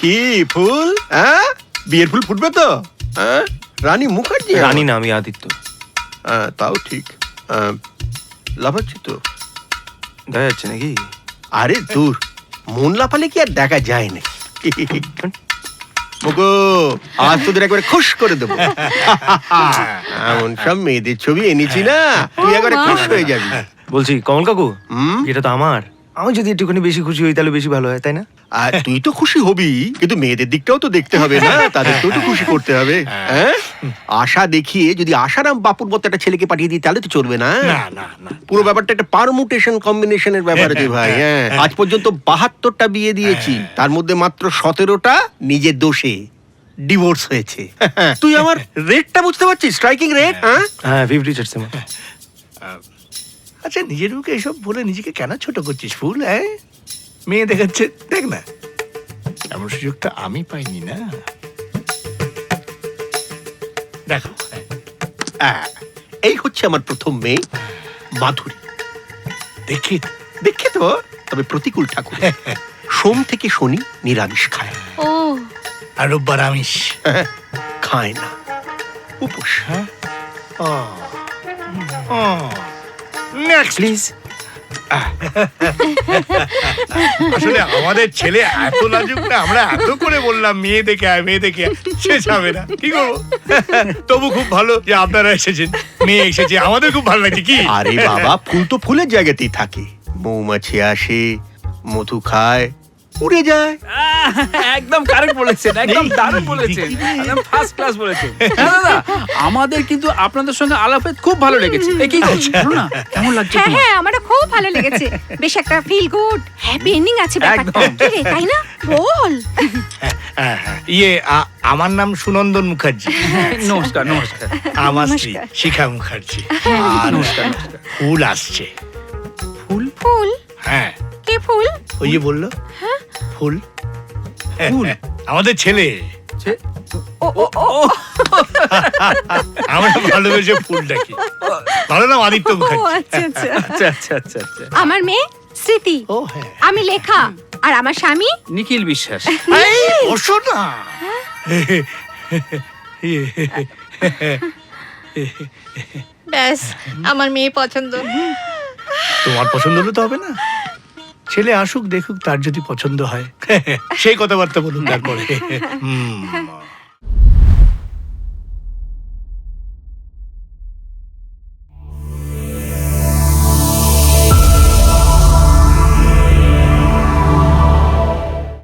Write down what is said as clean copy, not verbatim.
কি ফুল? হ্যাঁ, বিয়ের ফুল ফুটবে তো? হ্যাঁ, রানী মুখার্জি? রানী না, আমি আদিত্য। তাও ঠিক। লাফাচ্ছি তো? দেখা যাচ্ছে নাকি? আরে দূর, মন লাফালে কি আর দেখা যায় না। মুগো, আজ তোদের একবারে খুশ করে দেবো। এমন সব মেয়েদের ছবি এনেছি না, তুই একবারে খুশ হয়ে যাবি। বলছি কমল কাকু, এটা তো আমার। আমি যদি একটুখানি বেশি খুশি হই তাহলে বেশি ভালো হয়, তাই না? আর তুই তো খুশি হবি, কিন্তু মেয়েদের দিকটাও তো দেখতে হবে না, তাদেরকেও তো খুশি করতে হবে। হ্যাঁ, আশা দেখিয়ে যদি আশারাম বাপুর মতো একটা ছেলেকে পাঠিয়ে দিই তাহলে তো চলবে না। পুরো ব্যাপারটা একটা পারমুটেশন কম্বিনেশনের ব্যাপার আছে ভাই। হ্যাঁ, আজ পর্যন্ত 72টা বিয়ে দিয়েছি, তার মধ্যে মাত্র 17টা নিজের দোষে ডিভোর্স হয়েছে। তুই আমার রেটটা বুঝতে পারছিস? Striking rate. হ্যাঁ, 50 মতো। আচ্ছা, নিজের মুখে এসব বলে নিজেকে কেন ছোট করছিস ফুল? হ্যাঁ, মেয়ে দেখাচ্ছে, দেখ না, এমন সুযোগটা আমি পাইনি না। দেখো, এই হচ্ছে আমার প্রথম মেয়ে, মাধুরী। দেখি দেখে তো, তবে প্রতিকূল ঠাকুর। সোম থেকে শনি নিরামিষ খায়, ও আর রোববার আমিষ। খায় না, উপোস। Next please. আসলে আমাদের ছেলে এত লাজুক না, আমরা এত করে বললাম মেয়ে দেখে আয়, মেয়ে দেখে আয়, সে যাবে না। কি করবো? তবু খুব ভালো যে আপনারা এসেছেন, মেয়ে এসেছে, আমাদের খুব ভালো লাগছে। কি আরে বাবা, ফুল তো ফুলের জায়গাতেই থাকে। মৌমাছি আসে, মধু খায়, উড়ে যায়। একদম কারেক্ট বলেছেন, একদম দারুণ বলেছেন, একদম ফার্স্ট ক্লাস বলেছেন। হ্যাঁ দাদা, আমাদের কিন্তু আপনাদের সঙ্গে আলাপে খুব ভালো লেগেছে। কি বলো না, কেমন লাগছে হ্যাঁ তোমার? হ্যাঁ, আমারও খুব ভালো লেগেছে। বেশ একটা ফিল গুড হ্যাপি এন্ডিং আছে ব্যাপারটা, একদম। কি রে, তাই না? বল। আমার নাম সুনন্দন মুখার্জি, নমস্কার নমস্কার। আমার স্ত্রী শিখা মুখার্জি। আর নমস্কার নমস্কার। ফুল আসছে। ফুল? ফুল? হ্যাঁ, কে ফুল? ওই যে বললো ফুল। ফুল আমাদের ছেলে। ও ও ও আমরা ভালোবেসে ফুল ডাকি। ভালো নাম আদিত্য ও, মুখার্জি। আচ্ছা আচ্ছা। আচ্ছা আচ্ছা আচ্ছা আচ্ছা। আমার মেয়ে স্মৃতি, ও হ্যাঁ, আমি লেখা, আর আমার স্বামী নিখিল বিশ্বাস। এই বসো না। ব্যাস, আমার মেয়ে পছন্দ। তোমার পছন্দ হলে তো হবে না, ছেলে আসুক দেখুক, তার যদি পছন্দ হয় সেই কথাবার্তা বলুন তারপরে।